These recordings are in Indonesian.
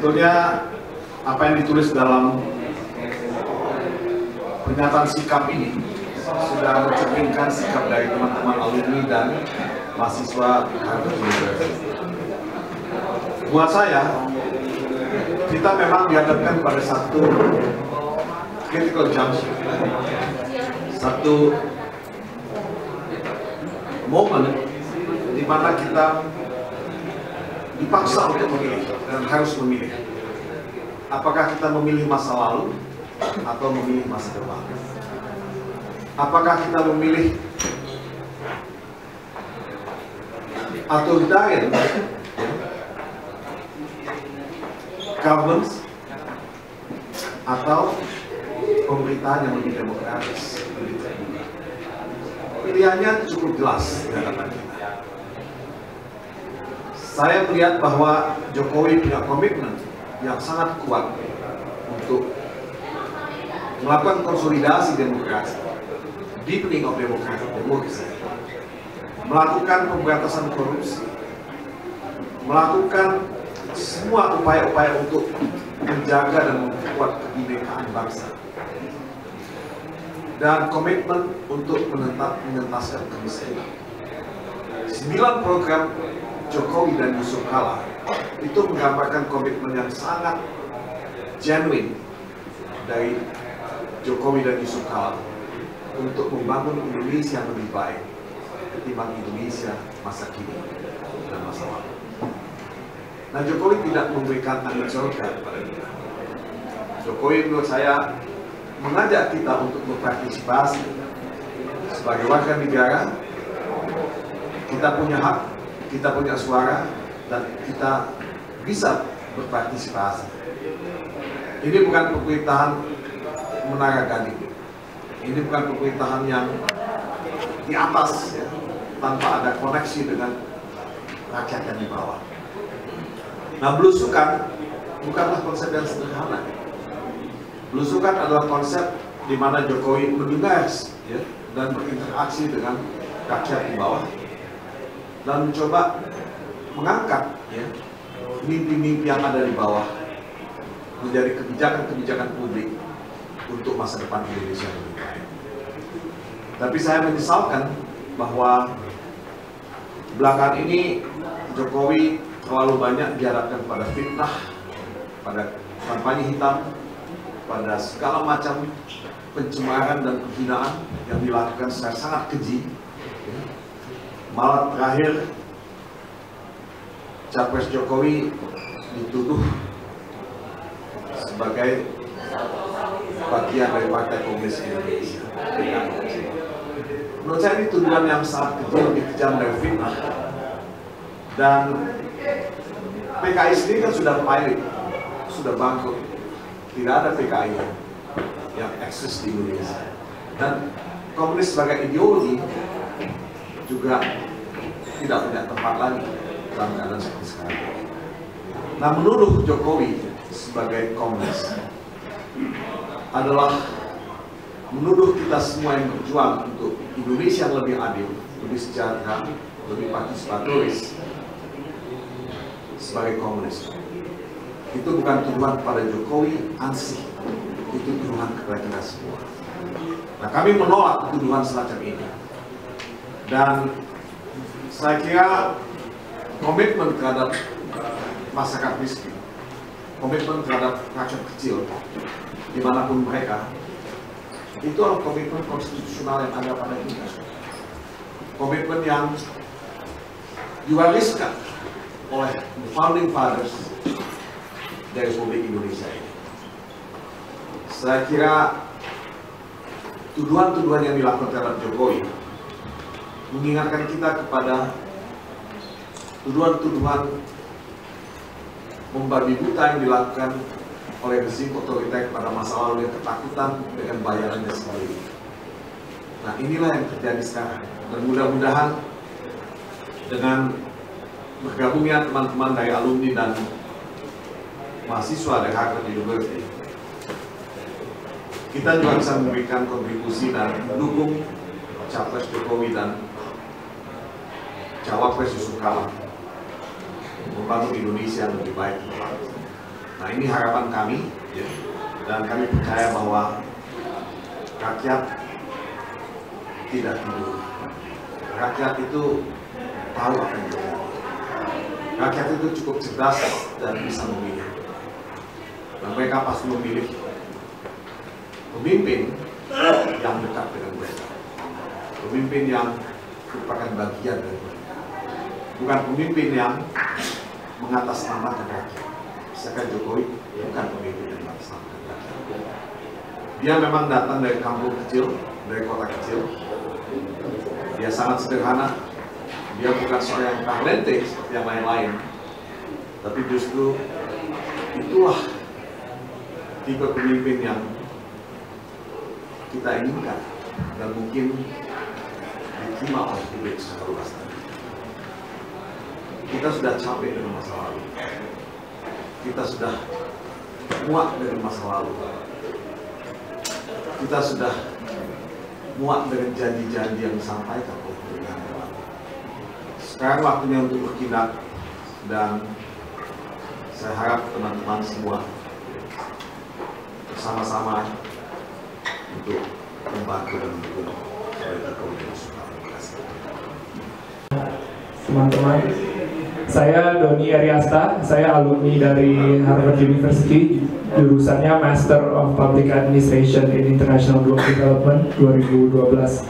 Sebetulnya apa yang ditulis dalam pernyataan sikap ini sudah mencerminkan sikap dari teman-teman alumni dan mahasiswa Harvard University. Buat saya, kita memang dihadapkan pada satu critical junction, satu momen di mana kita dipaksa untuk memilih dan harus memilih. Apakah kita memilih masa lalu atau memilih masa depan? Apakah kita memilih authoritarian governance atau pemerintahan yang lebih demokratis, lebih terbuka? Pilihannya cukup jelas di hadapan kita. Saya melihat bahwa Jokowi punya komitmen yang sangat kuat untuk melakukan konsolidasi demokrasi, deepening of democracy, melakukan pemberantasan korupsi, melakukan semua upaya-upaya untuk menjaga dan memperkuat kebinekaan bangsa, dan komitmen untuk mengentaskan kemiskinan. 9 program Jokowi dan Yusuf Kala itu menggambarkan komitmen yang sangat genuine dari Jokowi dan Yusuf Kala untuk membangun Indonesia yang lebih baik ketimbang Indonesia masa kini dan masa lalu. Nah, Jokowi tidak memberikan angin surga kepada kita. Jokowi menurut saya mengajak kita untuk berpartisipasi sebagai warga negara. Kita punya hak, kita punya suara, dan kita bisa berpartisipasi. Ini bukan pemerintahan menara gading. Ini bukan pemerintahan yang di atas, ya, tanpa ada koneksi dengan rakyat yang di bawah. Nah, belusukan bukanlah konsep yang sederhana. Belusukan adalah konsep di mana Jokowi mendengar, ya, dan berinteraksi dengan rakyat di bawah dan mencoba mengangkat, ya, mimpi-mimpi yang ada di bawah menjadi kebijakan-kebijakan publik untuk masa depan Indonesia yang lebih baik. Tapi saya menyesalkan bahwa belakangan ini Jokowi terlalu banyak diharapkan pada fitnah, pada kampanye hitam, pada segala macam pencemaran dan penghinaan yang dilakukan secara sangat keji. Malah terakhir Capres Jokowi dituduh sebagai bagian dari Partai Komunis Indonesia. Menurut saya ini tuduhan yang sangat keji, lebih kejam dari fitnah. Dan PKI sendiri kan sudah pilot, sudah bangkrut. Tidak ada PKI yang eksis di Indonesia. Dan komunis sebagai ideologi juga tidak punya tempat lagi dalam keadaan seperti sekarang. Nah, menuduh Jokowi sebagai komunis adalah menuduh kita semua yang berjuang untuk Indonesia yang lebih adil, lebih sejahtera, lebih partisipatoris sebagai komunis. Itu bukan tuduhan kepada Jokowi ansih, itu tuduhan kepada kita semua. Nah, kami menolak tuduhan semacam ini. Dan saya kira komitmen terhadap masyarakat miskin, komitmen terhadap rakyat kecil dimanapun mereka, itu adalah komitmen konstitusional yang ada pada kita. Komitmen yang diwariskan oleh the founding fathers dari Republik Indonesia ini. Saya kira tuduhan-tuduhan yang dilakukan terhadap Jokowi mengingatkan kita kepada tuduhan-tuduhan membabi buta yang dilakukan oleh rezim otoriter pada masa lalu yang ketakutan dengan bayarannya sendiri. Nah, inilah yang terjadi sekarang. Dan mudah-mudahan dengan bergabungnya teman-teman dari alumni dan mahasiswa dari Harvard University, kita juga bisa memberikan kontribusi dan mendukung Capres Jokowi dan Cawapres Yusuf Kala membangun Indonesia yang lebih baik. Nah, ini harapan kami, ya. Dan kami percaya bahwa rakyat tidak tidur. Rakyat itu tahu apa yang terjadi. Rakyat itu cukup cerdas dan bisa memilih. Dan mereka pasti memilih pemimpin yang dekat dengan mereka. Pemimpin yang merupakan bagian dari mereka. Bukan pemimpin yang mengatasnamakan rakyat. Misalkan Jokowi bukan pemimpin yang mengatasnamakan rakyat. Dia memang datang dari kampung kecil, dari kota kecil. Dia sangat sederhana. Dia bukan seorang yang talente seperti yang lain-lain. Tapi justru itulah tipe pemimpin yang kita inginkan dan mungkin diterima oleh publik secara luas. Kita sudah capek dengan masa lalu. Kita sudah muak dengan masa lalu. Kita sudah muak dengan janji-janji yang disampaikan oleh pemerintahan yang lalu. Sekarang waktunya untuk bertindak, dan saya harap teman-teman semua bersama-sama untuk membantu dan mendukung Jokowi dan Yusuf Kala. Terima kasih. Teman-teman, saya Doni Ariasta, saya alumni dari Harvard University, jurusannya Master of Public Administration in International Development 2012.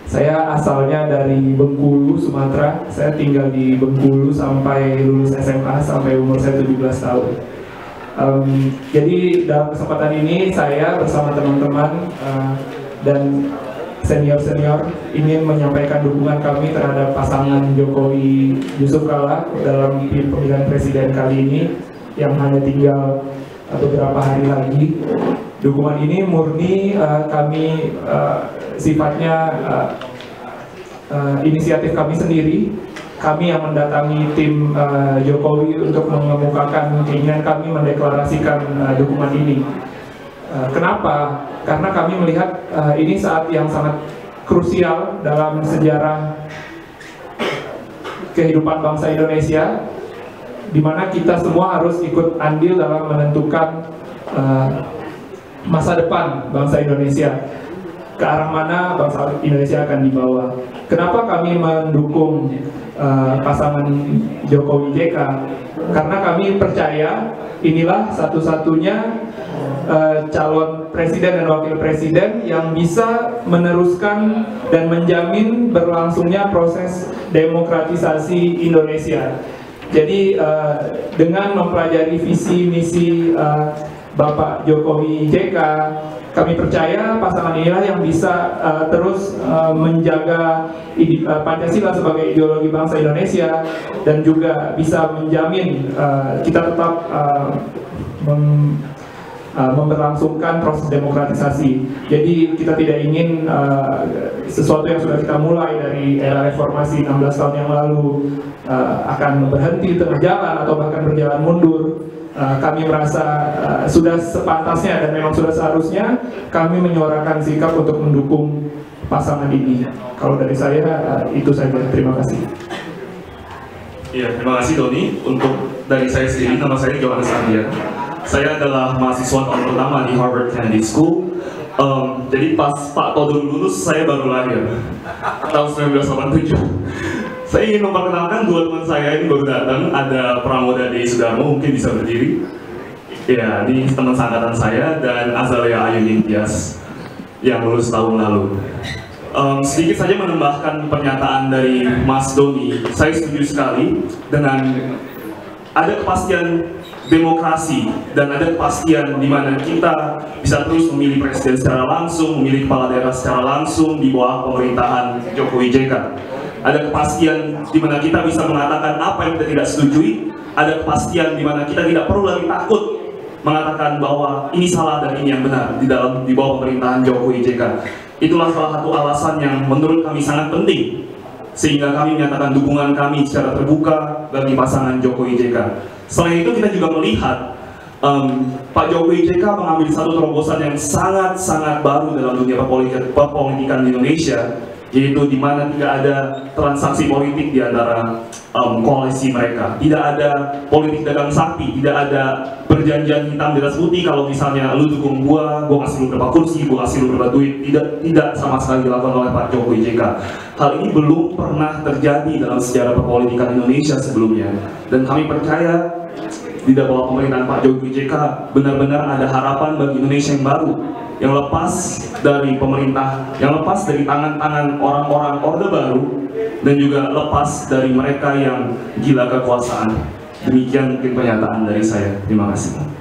Saya asalnya dari Bengkulu, Sumatera. Saya tinggal di Bengkulu sampai lulus SMA, sampai umur saya 17 tahun. Jadi dalam kesempatan ini saya bersama teman-teman dan senior-senior ingin menyampaikan dukungan kami terhadap pasangan Jokowi Yusuf Kala dalam pemilihan presiden kali ini yang hanya tinggal beberapa hari lagi. Dukungan ini murni kami sifatnya inisiatif kami sendiri. Kami yang mendatangi tim Jokowi untuk mengemukakan keinginan kami mendeklarasikan dukungan ini. Kenapa? Karena kami melihat ini saat yang sangat krusial dalam sejarah kehidupan bangsa Indonesia, di mana kita semua harus ikut andil dalam menentukan masa depan bangsa Indonesia, ke arah mana bangsa Indonesia akan dibawa. Kenapa kami mendukung pasangan Jokowi JK? Karena kami percaya inilah satu-satunya calon presiden dan wakil presiden yang bisa meneruskan dan menjamin berlangsungnya proses demokratisasi Indonesia. Jadi dengan mempelajari visi misi Bapak Jokowi JK, kami percaya pasangan inilah yang bisa terus menjaga Pancasila sebagai ideologi bangsa Indonesia dan juga bisa menjamin kita tetap memberlangsungkan proses demokratisasi. Jadi kita tidak ingin sesuatu yang sudah kita mulai dari era reformasi 16 tahun yang lalu akan berhenti di tengah jalan atau bahkan berjalan mundur. Kami merasa sudah sepantasnya dan memang sudah seharusnya kami menyuarakan sikap untuk mendukung pasangan ini. Kalau dari saya itu saja. Terima kasih. Iya, terima kasih Doni. Untuk dari saya sendiri, nama saya Johannes Ardian. Saya adalah mahasiswa tahun pertama di Harvard Kennedy School. Jadi pas Pak Todung lulus, saya baru lahir tahun 1987. Saya ingin memperkenalkan dua teman saya ini baru datang. Ada Pramoda Dei Sudarmo, mungkin bisa berdiri. Ya, ini teman seangkatan saya, dan Azalea Ayu Nintias yang lulus tahun lalu. Sedikit saja menambahkan pernyataan dari Mas Doni. Saya setuju sekali dengan ada kepastian demokrasi dan ada kepastian di mana kita bisa terus memilih presiden secara langsung, memilih kepala daerah secara langsung di bawah pemerintahan Jokowi JK. Ada kepastian di mana kita bisa mengatakan apa yang kita tidak setujui. Ada kepastian di mana kita tidak perlu lagi takut mengatakan bahwa ini salah dan ini yang benar di bawah pemerintahan Jokowi JK. Itulah salah satu alasan yang menurut kami sangat penting, sehingga kami menyatakan dukungan kami secara terbuka bagi pasangan Jokowi JK. Selain itu kita juga melihat Pak Jokowi JK mengambil satu terobosan yang sangat-sangat baru dalam dunia perpolitikan di Indonesia, yaitu di mana tidak ada transaksi politik di antara koalisi mereka, tidak ada politik dagang sapi, tidak ada perjanjian hitam di atas putih kalau misalnya lu dukung gua kasih lu berapa kursi, gua kasih lu berapa duit, tidak sama sekali dilakukan oleh Pak Jokowi JK. Hal ini belum pernah terjadi dalam sejarah perpolitikan Indonesia sebelumnya, dan kami percaya di bawah pemerintahan Pak Jokowi JK benar-benar ada harapan bagi Indonesia yang baru, yang lepas dari pemerintah, yang lepas dari tangan-tangan orang-orang Orde Baru, dan juga lepas dari mereka yang gila kekuasaan. Demikian mungkin pernyataan dari saya. Terima kasih.